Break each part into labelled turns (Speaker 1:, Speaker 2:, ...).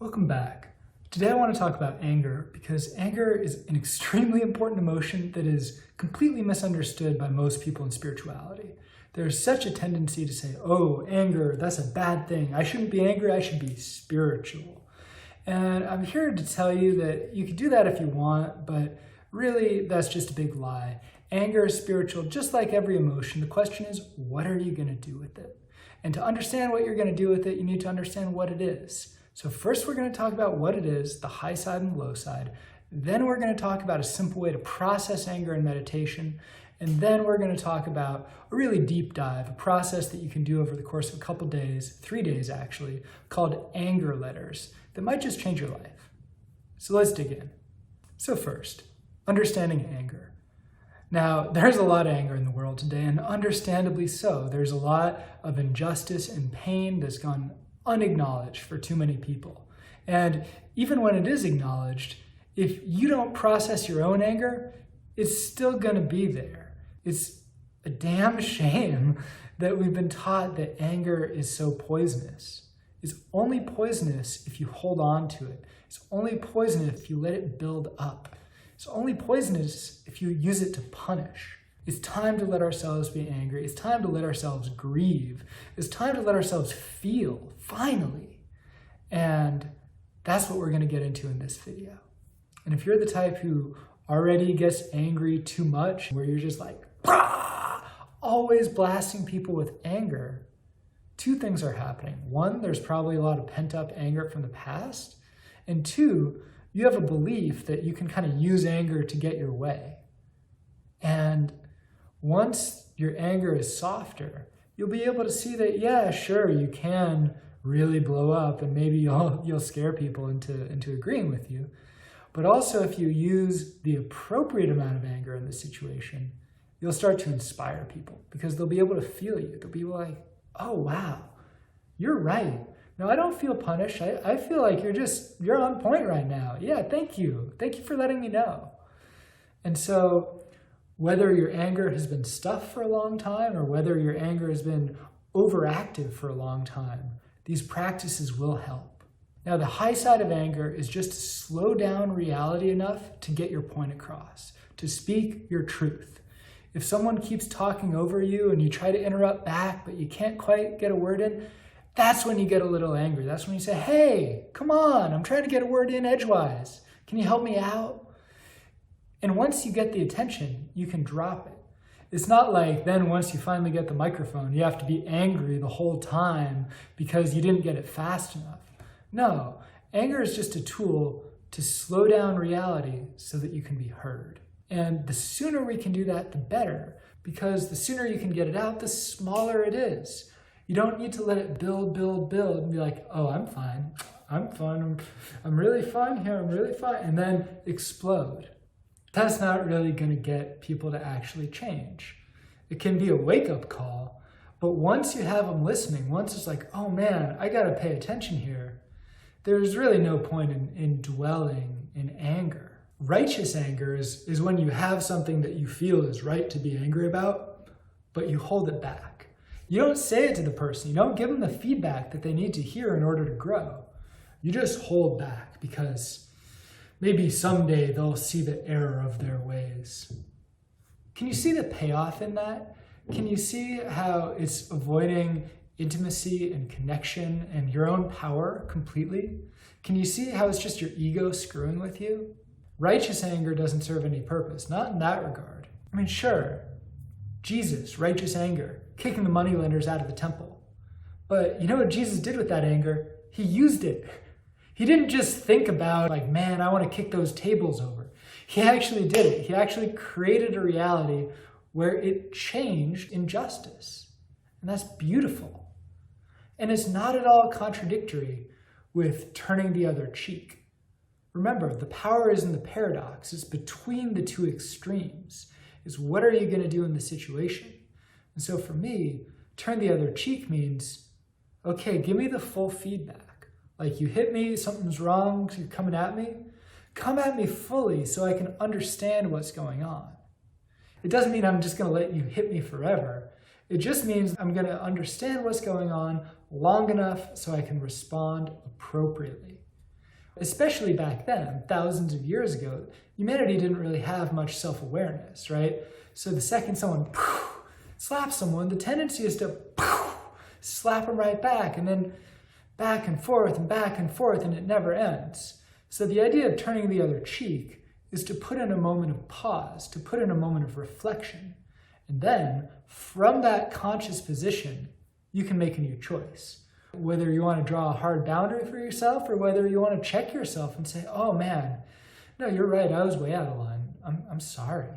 Speaker 1: Welcome back. Today I want to talk about anger because anger is an extremely important emotion that is completely misunderstood by most people in spirituality. There's such a tendency to say, oh, anger, that's a bad thing. I shouldn't be angry, I should be spiritual. And I'm here to tell you that you can do that if you want, but really that's just a big lie. Anger is spiritual just like every emotion. The question is, what are you going to do with it? And to understand what you're going to do with it, you need to understand what it is. So first we're going to talk about what it is, the high side and the low side. Then we're going to talk about a simple way to process anger in meditation. And then we're going to talk about a really deep dive, a process that you can do over the course of a couple days, 3 days actually, called anger letters that might just change your life. So let's dig in. So first, understanding anger. Now, there's a lot of anger in the world today, and understandably so. There's a lot of injustice and pain that's gone unacknowledged for too many people. And even when it is acknowledged, if you don't process your own anger, it's still going to be there. It's a damn shame that we've been taught that anger is so poisonous. It's only poisonous if you hold on to it. It's only poisonous if you let it build up. It's only poisonous if you use it to punish. It's time to let ourselves be angry. It's time to let ourselves grieve. It's time to let ourselves feel, finally. And that's what we're going to get into in this video. And if you're the type who already gets angry too much, where you're just like, bah! Always blasting people with anger, two things are happening. One, there's probably a lot of pent-up anger from the past. And two, you have a belief that you can kind of use anger to get your way. And once your anger is softer, you'll be able to see that, yeah, sure, you can really blow up and maybe you'll scare people into agreeing with you. But also if you use the appropriate amount of anger in the situation, you'll start to inspire people because they'll be able to feel you. They'll be like, oh, wow, you're right. No, I don't feel punished. I feel like you're on point right now. Yeah, thank you. Thank you for letting me know. And so whether your anger has been stuffed for a long time or whether your anger has been overactive for a long time, these practices will help. Now, the high side of anger is just to slow down reality enough to get your point across, to speak your truth. If someone keeps talking over you and you try to interrupt back, but you can't quite get a word in, that's when you get a little angry. That's when you say, hey, come on, I'm trying to get a word in edgewise. Can you help me out? And once you get the attention, you can drop it. It's not like then once you finally get the microphone, you have to be angry the whole time because you didn't get it fast enough. No, anger is just a tool to slow down reality so that you can be heard. And the sooner we can do that, the better, because the sooner you can get it out, the smaller it is. You don't need to let it build, and be like, oh, I'm fine. I'm really fine here. I'm really fine. And then explode. That's not really going to get people to actually change. It can be a wake-up call, but once you have them listening, once it's like, oh man, I got to pay attention here, there's really no point in dwelling in anger. Righteous anger is when you have something that you feel is right to be angry about, but you hold it back. You don't say it to the person. You don't give them the feedback that they need to hear in order to grow. You just hold back because maybe someday they'll see the error of their ways. Can you see the payoff in that? Can you see how it's avoiding intimacy and connection and your own power completely? Can you see how it's just your ego screwing with you? Righteous anger doesn't serve any purpose, not in that regard. I mean, sure, Jesus, righteous anger, kicking the moneylenders out of the temple. But you know what Jesus did with that anger? He used it. He didn't just think about like, man, I want to kick those tables over. He actually did it. He actually created a reality where it changed injustice. And that's beautiful. And it's not at all contradictory with turning the other cheek. Remember, the power is in the paradox. It's between the two extremes. It's what are you going to do in the situation? And so for me, turn the other cheek means, okay, give me the full feedback. Like you hit me, something's wrong, you're coming at me. Come at me fully so I can understand what's going on. It doesn't mean I'm just going to let you hit me forever. It just means I'm going to understand what's going on long enough so I can respond appropriately. Especially back then, thousands of years ago, humanity didn't really have much self-awareness, right? So the second someone slaps someone, the tendency is to slap them right back, and then back and forth, and it never ends. So the idea of turning the other cheek is to put in a moment of pause, to put in a moment of reflection. And then, from that conscious position, you can make a new choice. Whether you want to draw a hard boundary for yourself or whether you want to check yourself and say, oh man, no, you're right, I was way out of line. I'm sorry.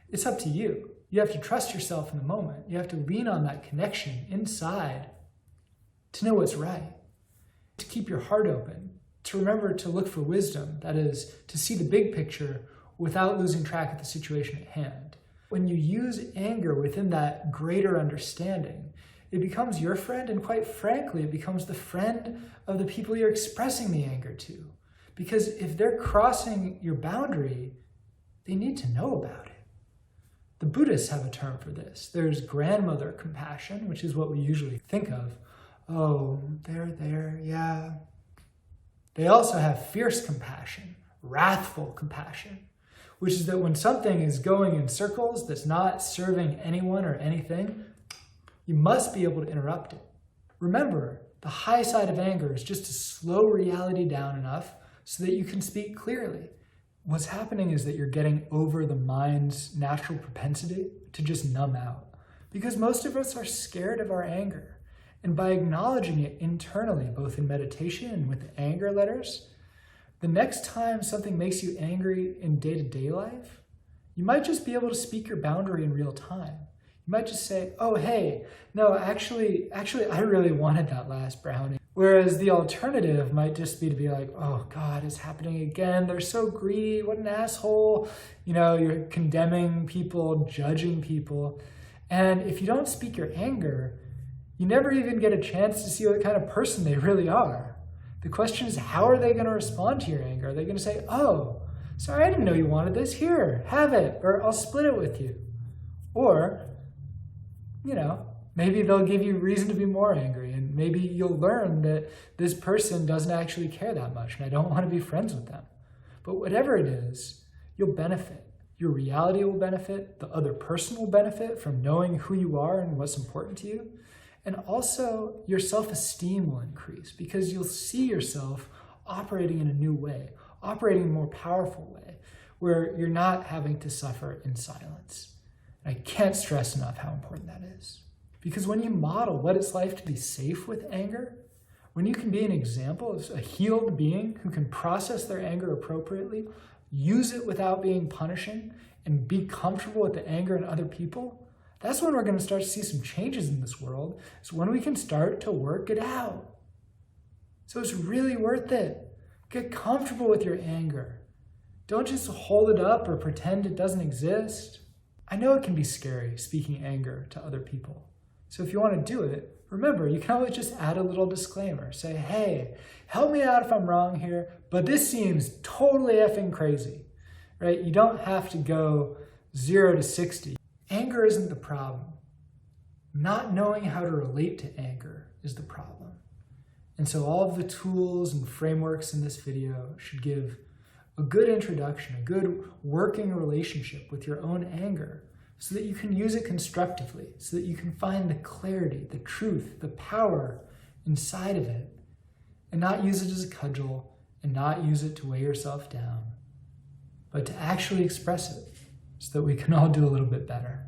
Speaker 1: It's up to you. You have to trust yourself in the moment. You have to lean on that connection inside to know what's right, to keep your heart open, to remember to look for wisdom, that is, to see the big picture without losing track of the situation at hand. When you use anger within that greater understanding, it becomes your friend, and quite frankly, it becomes the friend of the people you're expressing the anger to. Because if they're crossing your boundary, they need to know about it. The Buddhists have a term for this. There's grandmother compassion, which is what we usually think of. Oh, they're there, yeah. They also have fierce compassion, wrathful compassion, which is that when something is going in circles that's not serving anyone or anything, you must be able to interrupt it. Remember, the high side of anger is just to slow reality down enough so that you can speak clearly. What's happening is that you're getting over the mind's natural propensity to just numb out. Because most of us are scared of our anger. And by acknowledging it internally, both in meditation and with the anger letters, the next time something makes you angry in day-to-day life, you might just be able to speak your boundary in real time. You might just say, oh, hey, no, actually, I really wanted that last brownie. Whereas the alternative might just be to be like, oh God, it's happening again. They're so greedy. What an asshole. You know, you're condemning people, judging people. And if you don't speak your anger, you never even get a chance to see what kind of person they really are. The question is, how are they going to respond to your anger? Are they going to say, oh, sorry, I didn't know you wanted this. Here, have it, or I'll split it with you. Or, you know, maybe they'll give you reason to be more angry, and maybe you'll learn that this person doesn't actually care that much, and I don't want to be friends with them. But whatever it is, you'll benefit. Your reality will benefit. The other person will benefit from knowing who you are and what's important to you. And also, your self-esteem will increase because you'll see yourself operating in a new way, operating in a more powerful way, where you're not having to suffer in silence. And I can't stress enough how important that is. Because when you model what it's like to be safe with anger, when you can be an example of a healed being who can process their anger appropriately, use it without being punishing, and be comfortable with the anger in other people, that's when we're going to start to see some changes in this world. It's when we can start to work it out. So it's really worth it. Get comfortable with your anger. Don't just hold it up or pretend it doesn't exist. I know it can be scary speaking anger to other people. So if you want to do it, remember, you can always just add a little disclaimer. Say, hey, help me out if I'm wrong here, but this seems totally effing crazy, right? You don't have to go 0 to 60. Anger isn't the problem. Not knowing how to relate to anger is the problem. And so all of the tools and frameworks in this video should give a good introduction, a good working relationship with your own anger so that you can use it constructively, so that you can find the clarity, the truth, the power inside of it, and not use it as a cudgel and not use it to weigh yourself down, but to actually express it so that we can all do a little bit better.